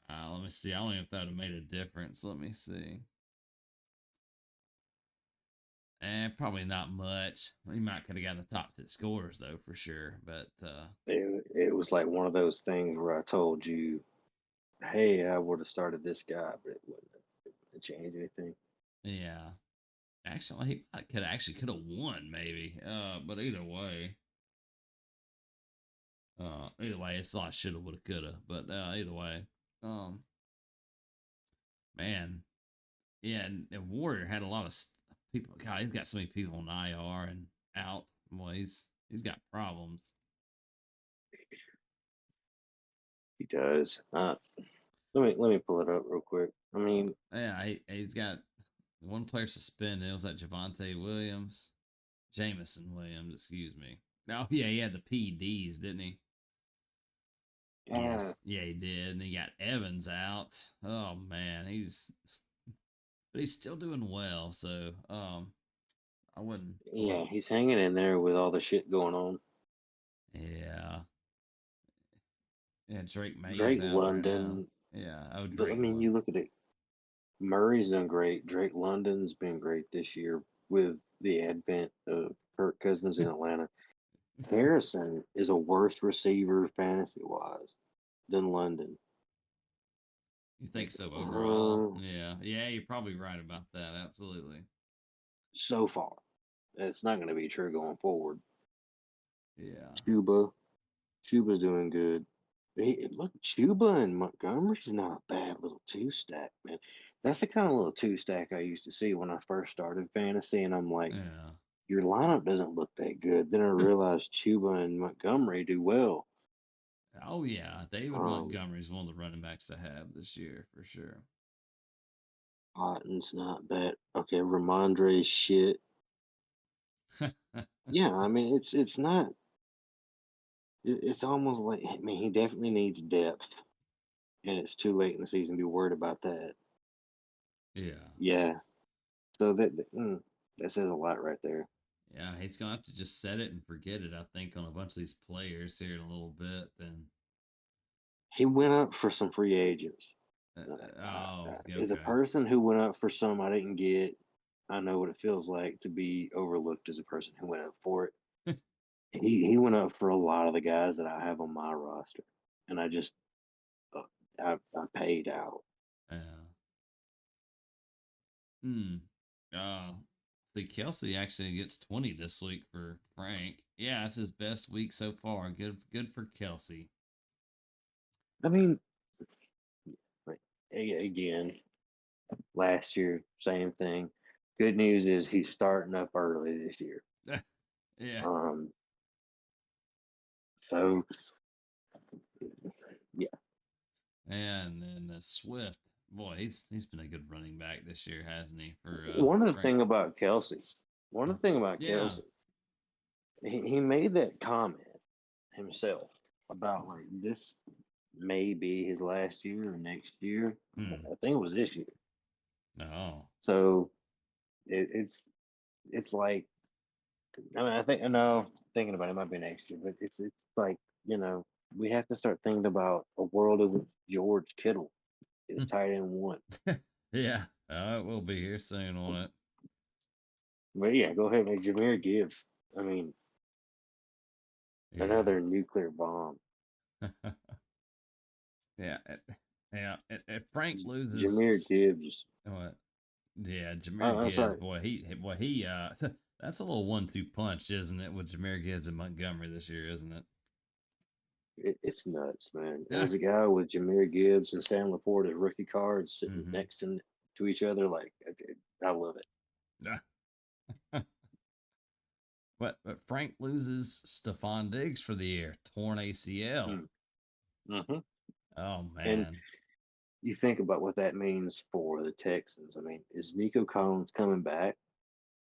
Let me see. I don't even know if that would have made a difference. Let me see. Probably not much. He might could have gotten the top 10 scores though for sure. But It was like one of those things where I told you, hey, I would have started this guy, but it wouldn't have changed anything. yeah, actually he could have won maybe. But either way, it's a lot shoulda, woulda, coulda. But either way, um, man, yeah, and Warrior had a lot of people. God, he's got so many people on IR and out. Boy, he's got problems. He does. Let me pull it up real quick. I mean, Yeah, he's got one player suspended. It was that Javante Williams, Jamison Williams, excuse me. Oh yeah, he had the PEDs, didn't he? uh, Yes, yeah, he did. And he got Evans out. Oh man, but he's still doing well. So I wouldn't. yeah, he's hanging in there with all the shit going on. Yeah, yeah. Drake May's Drake out there now. London, Yeah, oh but I Drake mean, London. you look at it. Murray's done great. Drake London's been great this year with the advent of Kirk Cousins in Atlanta. Harrison is a worse receiver fantasy wise than London. You think so overall? Uh, Yeah, yeah. You're probably right about that. Absolutely. so far, it's not going to be true going forward. Yeah. Chuba, Chuba's doing good. Look, Chuba and Montgomery's not a bad little two stack, man. That's the kind of little two stack I used to see when I first started fantasy, and I'm like, Yeah. your lineup doesn't look that good. Then I realized Chuba and Montgomery do well. Oh yeah, David Um, Montgomery's one of the running backs to have this year for sure. Otton's not bad. Okay, Ramondre's shit. Yeah, I mean it's not. It's almost like, I mean, he definitely needs depth, and it's too late in the season to be worried about that. Yeah. Yeah, so that says a lot right there. Yeah, he's gonna have to just set it and forget it, I think, on a bunch of these players here in a little bit. Then, He went up for some free agents. oh, yeah, As a okay. person who went up for some I didn't get, I know what it feels like to be overlooked as a person who went up for it. He went up for a lot of the guys that I have on my roster, and I just uh, I paid out. Yeah. Hmm. Uh, see, Kelsey actually gets 20 this week for Frank. Yeah, it's his best week so far. Good for Kelsey. I mean, like, again, last year, same thing. Good news is he's starting up early this year. Yeah. Um, so yeah, And then Swift, boy, he's been a good running back this year, hasn't he? For one of the Frank. thing about Kelsey, one of the thing about Yeah. Kelsey, he made that comment himself about like this may be his last year or next year. Hmm. I think it was this year. No. So it's like, I mean, I think, no, thinking about it, it might be next year, but it's like, you know, we have to start thinking about a world in which George Kittle is tight end one. Yeah. It will be here soon on it. But yeah, go ahead, man. Jameer Gibbs. I mean, Yeah. another nuclear bomb. Yeah. Yeah. If Frank Jameer loses, Gibbs. what? Yeah, Jameer I'm Gibbs, sorry. boy, he that's a little 1-2 punch, isn't it, with Jameer Gibbs and Montgomery this year, isn't it? It's nuts, man. And Yeah. as a guy with Jameer Gibbs and Sam Laporte as rookie cards sitting Mm-hmm. next to each other, like, I love it. Yeah. But Frank loses Stephon Diggs for the year, torn ACL. Mm-hmm. Oh And man. you think about what that means for the Texans. I mean, is Nico Collins coming back?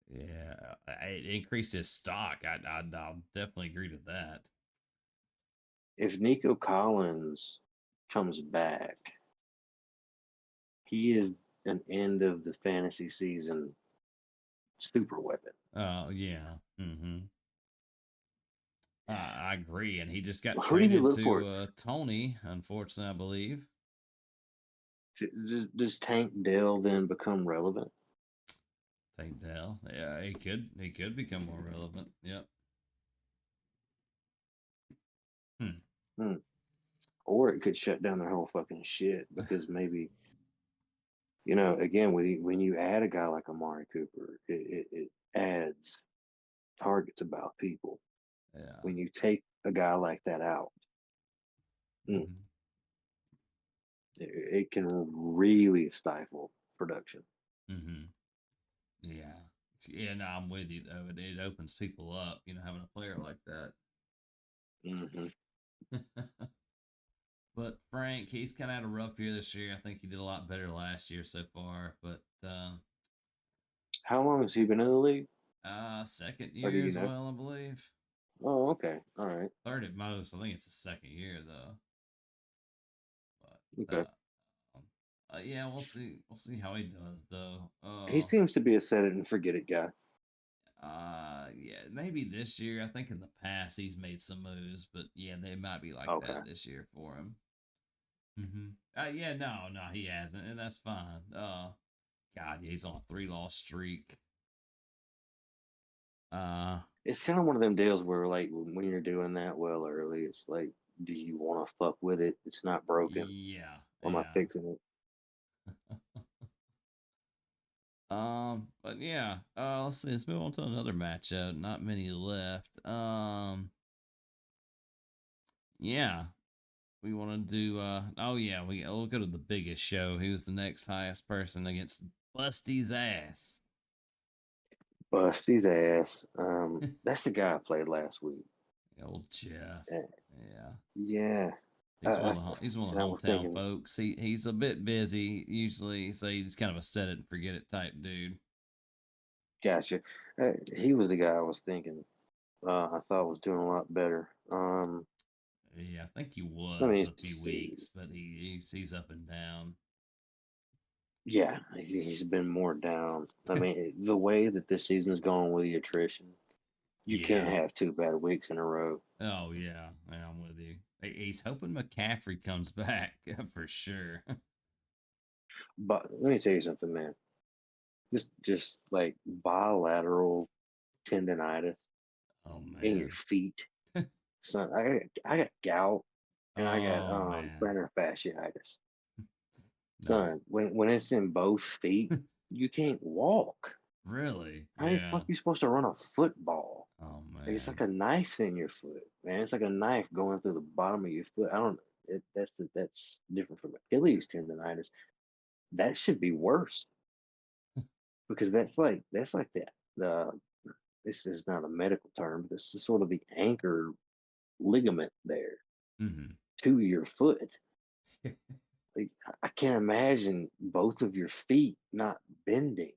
Yeah, it increased his stock. I'll definitely agree to that. If Nico Collins comes back, he is an end of the fantasy season super weapon. Oh yeah. Mm-hmm. I agree, and he just got Who do you traded look to for? Tony, unfortunately, I believe. Does Tank Dell then become relevant? Tank Dell. Yeah, he could become more relevant. Yep. Hmm. Hmm. Or it could shut down their whole fucking shit because maybe, again, when you add a guy like Amari Cooper, it adds targets about people. Yeah. When you take a guy like that out, mm, Hmm. it can really stifle production. Hmm. Yeah. Yeah, no, I'm with you though. It opens people up, having a player like that. Hmm. But Frank, he's kind of had a rough year this year. I think he did a lot better last year so far. But How long has he been in the league? second Or do year you as know? well, I believe. Oh, okay. All right. Third at most. I think it's the second year though. But Okay. yeah, we'll see. We'll see how he does though. He seems to be a set it and forget it guy. Yeah, maybe this year. I think in the past he's made some moves, but yeah, they might be like Okay. that this year for him. Mm-hmm. Yeah, no, he hasn't, and that's fine. God, yeah, he's on a 3-loss streak. Uh, It's kind of one of them deals where, like, when you're doing that well early, it's like, do you want to fuck with it? It's not broken. yeah, Or am I yeah. fixing it? But yeah, let's see. Let's move on to another matchup. Not many left. Yeah. we want to do. Oh yeah, we'll go to the biggest show. He was the next highest person against Busty's ass. Busty's ass. That's the guy I played last week. Old Jeff. Uh, Yeah. Yeah. He's one of And the I was hometown thinking, folks. He's a bit busy usually, so he's kind of a set it and forget it type dude. gotcha. He was the guy I was thinking. I thought was doing a lot better. Yeah, I think he Let was me a few see. weeks, but he's up and down. Yeah, he's been more down. I mean, the way that this season's going with the attrition, you can't Yeah. have 2 bad weeks in a row. Oh yeah, I'm with you. He's hoping McCaffrey comes back for sure. But let me tell you something, man. Just like bilateral tendonitis Oh in your man. feet. Son, I got gout and I got Oh man. plantar fasciitis. No. Son, when it's in both feet, you can't walk. Really? How the Yeah. fuck you supposed to run a football? Oh Like, it's like man. a knife in your foot, man. It's like a knife going through the bottom of your foot. I don't. That's different from Achilles tendonitis. That should be worse because that's like the this is not a medical term, but this is sort of the anchor ligament there Mm-hmm. to your foot. Like, I can't imagine both of your feet not bending.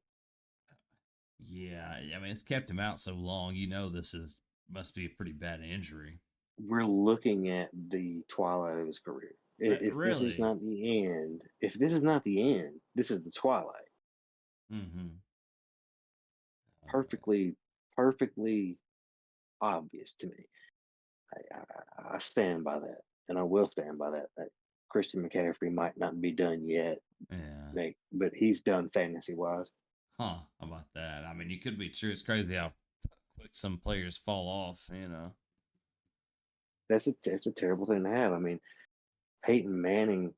Yeah, I mean it's kept him out so long. You know this is must be a pretty bad injury. We're looking at the twilight of his career. If this is Really? not the end, if this is not the end, this is the twilight. Mm-hmm. Perfectly, perfectly obvious to me. I stand by that, and I will stand by that. That Christian McCaffrey might not be done yet, Yeah. but he's done fantasy wise. Huh. How about that? I mean, you could be true. It's crazy how quick some players fall off. That's a terrible thing to have. I mean, Peyton Manning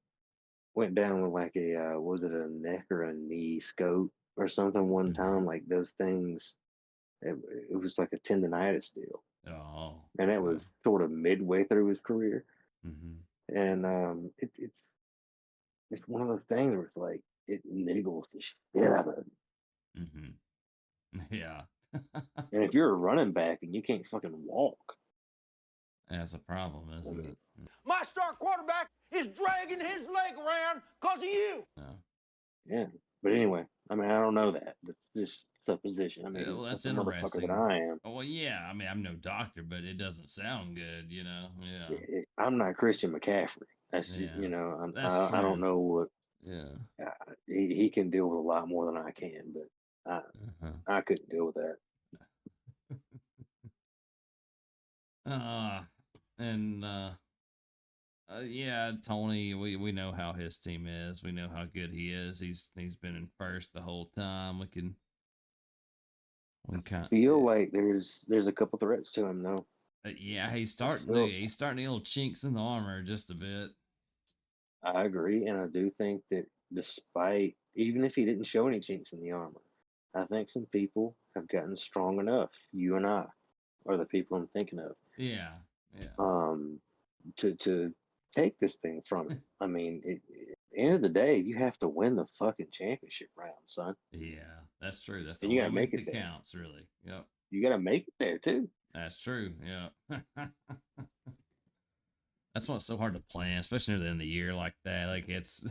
went down with like a was it a neck or a knee scope or something one Mm-hmm. time? Like those things, it, it was like a tendonitis deal, Oh. and that Yeah. was sort of midway through his career. Mm-hmm. And it's one of those things where it's like it niggles the shit out of you. Mm-hmm. Yeah. And if you're a running back and you can't fucking walk, That's a problem, I isn't mean, it? My star quarterback is dragging his leg around because of you. Yeah. yeah. But anyway, I mean, I don't know that. That's just supposition. I mean, Yeah, well, he's that's the motherfucker that interesting. I am. Oh, well, yeah. I mean, I'm no doctor, but it doesn't sound good. Yeah. I'm not Christian McCaffrey. That's Yeah. That's I don't true. know what Yeah. he can deal with a lot more than I can, but Uh-huh. I couldn't deal with that. Uh, and yeah, Tony, we know how his team is. We know how good he is. He's been in first the whole time. We kind Feel like there's a couple threats to him though. yeah, I feel he's starting the little chinks in the armor just a bit. I agree, and I do think that despite even if he didn't show any chinks in the armor, I think some people have gotten strong enough. You and I are the people I'm thinking of. Yeah. Yeah. Um, to take this thing from him. I mean, at the end of the day, you have to win the fucking championship round, son, Yeah, that's true. That's the and you got only to make week it that there. counts, really. Yep. You got to make it there too. That's true. Yeah. That's why it's so hard to plan, especially near the end of the year like that. Like it's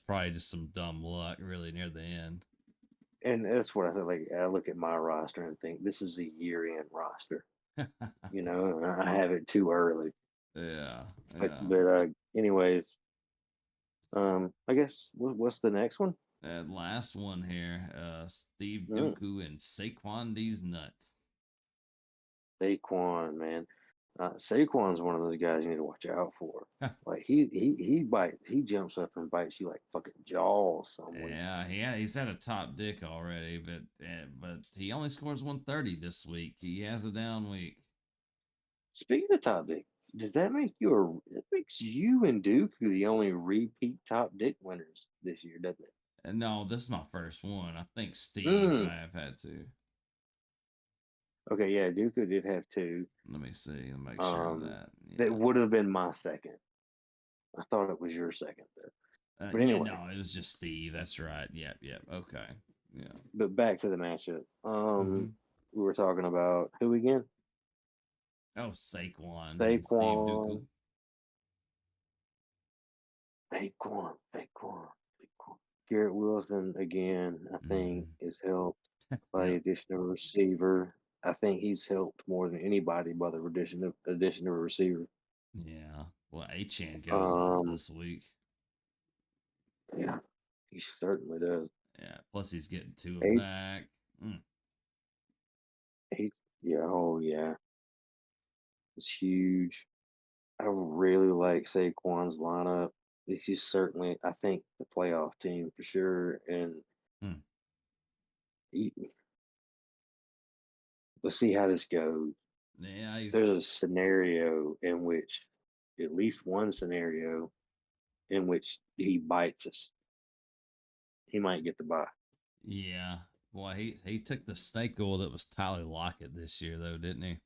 probably just some dumb luck really near the end. And that's what I said. Like I look at my roster and think this is a year-end roster. You know, and I have it too early. Yeah. Yeah. But anyways, I guess what's the next one? And last one here, Steve Mm, Dooku and Saquon D's nuts. Saquon, man. Saquon's one of those guys you need to watch out for. Like he jumps up and bites you like fucking jaws some week. Yeah, he's had a top dick already, but he only scores 130 this week. He has a down week. Speaking of top dick, does that make you that makes you and Duke the only repeat top dick winners this year, doesn't it? No, this is my first one. I think Steve Mm. might have had to. Okay, yeah, Duke did have two. Let me see. Let me make sure of Um, that. that Yeah. would have been my second. I thought it was your second though. But Yeah, anyway, no, it was just Steve. That's right. Yep, yep. Okay. Yeah. but back to the matchup. Mm-hmm. We were talking about who again? Oh, Saquon and Steve Duku. Saquon. Saquon. Garrett Wilson again. I think Mm-hmm. is helped by the Yep. addition of a receiver. I think he's helped more than anybody by the addition of a receiver. Yeah. Well, Achan goes Um, this week. yeah, he certainly does. Yeah. Plus, he's getting Tua Eight, back. Mm. eight, yeah, oh yeah, it's huge. I really like Saquon's lineup. He's certainly, I think, the playoff team for sure. And Mm. he, let's see how this goes. Yeah, There's he's. a scenario in which, at least one scenario in which he bites us. He might get the bye. Yeah. Boy, he took the snake oil that was Tyler Lockett this year, though, didn't he?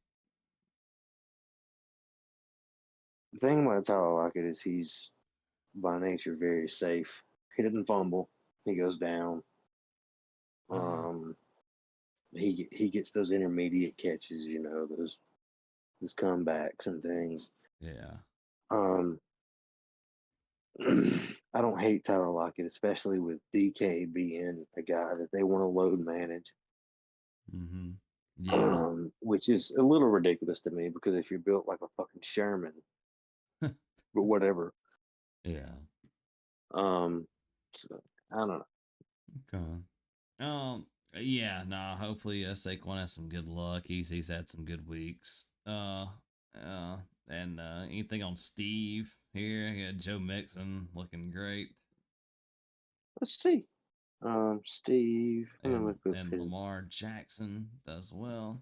The thing about Tyler Lockett is he's by nature very safe. He doesn't fumble. He goes down. Um, he gets those intermediate catches, those comebacks and things. Yeah. Um, I don't hate Tyler Lockett, especially with DK being a guy that they want to load manage. Mm-hmm. Yeah. Which is a little ridiculous to me because if you're built like a fucking Sherman, but whatever. Yeah. Um, so, I don't know. Okay. Yeah, nah, hopefully Saquon has some good luck. He's had some good weeks. And anything on Steve here? Yeah, Joe Mixon looking great. Let's see. Steve. Let me And look up and his. Lamar Jackson does well.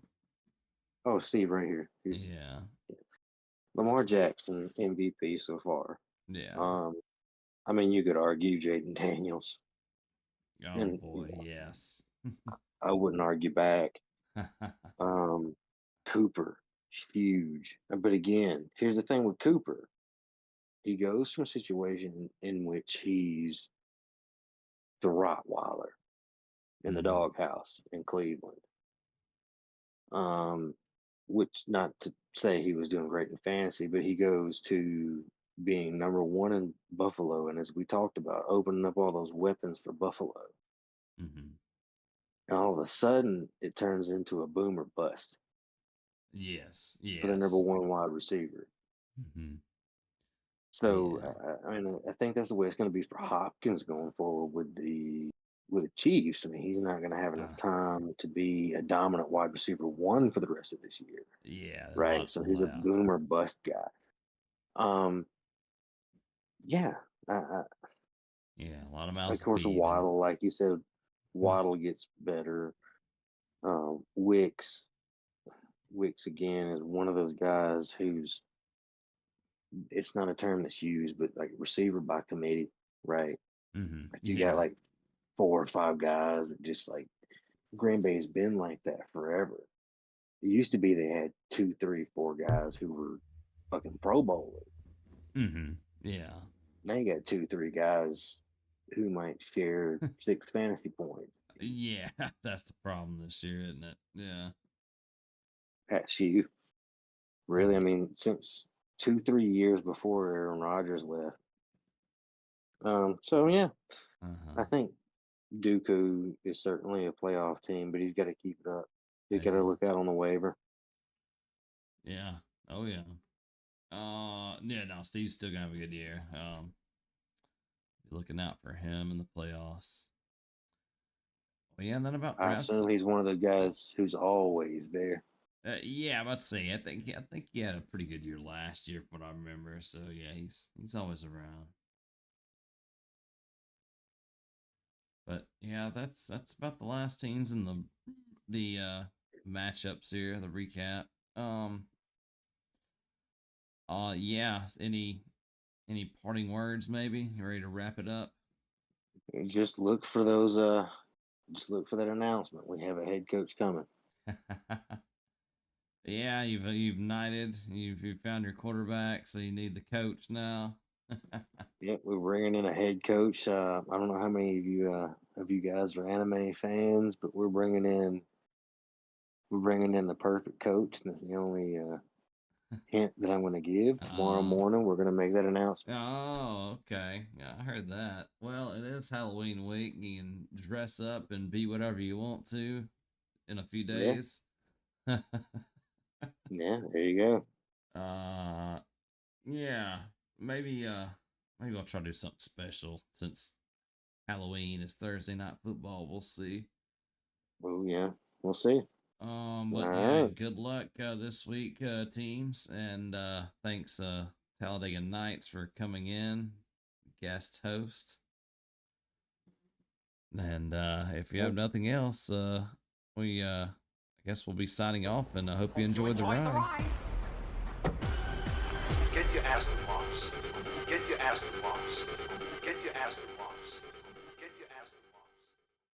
Oh, Steve, right here. He's Yeah. Lamar Jackson MVP so far. Yeah. Um, I mean, you could argue Jaden Daniels, Oh and boy, yes. I wouldn't argue back. Um, Cooper, huge. But again, here's the thing with Cooper. He goes from a situation in which he's the Rottweiler in the Hmm. doghouse in Cleveland. Um, which not to say he was doing great in fantasy, but he goes to being number one in Buffalo, and as we talked about, opening up all those weapons for Buffalo. Hmm. And all of a sudden, it turns into a boomer bust Yes. for the number Yes. one wide receiver. Hmm. So Yeah. I mean, I think that's the way it's going to be for Hopkins going forward with the Chiefs. I mean, he's not going to have enough Uh, time to be a dominant wide receiver one for the rest of this year, yeah. A right? lot. So he's a Yeah. boomer bust guy. Um, yeah, Yeah. A lot of of mouths to course, feed, and Waddle, like you said, Waddle gets better. Wicks, Wicks again is one of those guys who's it's not a term that's used, but like receiver by committee, right? Like you got yeah. like 4 or 5 guys that just like Green Bay's been like that forever. It used to be they had 2, 3, 4 guys who were fucking Pro Bowlers. Yeah. Now you got 2, 3 guys who might share 6 fantasy points. Yeah, that's the problem this year, isn't it? Yeah. That's you. Really, I Yeah. mean, since 2, 3 years before Aaron Rodgers left. So yeah, Uh-huh. I think Dooku is certainly a playoff team, but he's got to keep it up. He's got to Yeah. look out on the waiver. Yeah. Oh yeah. Yeah, no, Steve's still gonna have a good year. Be looking out for him in the playoffs. Well, yeah, and then about I wraps assume up. he's one of the Oh, guys who's always there. yeah, I'm about to say, I think he had a pretty good year last year, from what I remember. So yeah, he's always around. But yeah, that's about the last teams in the matchups here, the recap. Um, yeah, any parting words maybe? You ready to wrap it up? Just look for those. Just look for that announcement. We have a head coach coming. Yeah, you've united. You've found your quarterback, so you need the coach now. Yep, we're bringing in a head coach. I don't know how many of you guys are anime fans, but we're bringing in the perfect coach. And that's the only hint that I'm going to give. Tomorrow Oh, morning, we're going to make that announcement. oh, okay. Yeah, I heard that. Well, it is Halloween week. You can dress up and be whatever you want to in a few Yeah, days. yeah. There you go. uh, yeah, maybe maybe I'll try to do something special since Halloween is Thursday night football. We'll see. Oh yeah, we'll see. All But yeah, right. good luck this week, teams, and thanks Talladega Knights for coming in, guest host. And if you Yeah. have nothing else, we I guess we'll be signing off, and I hope you enjoyed the ride. Get your ass to Mars. Get your ass to Mars. Get your ass to Mars.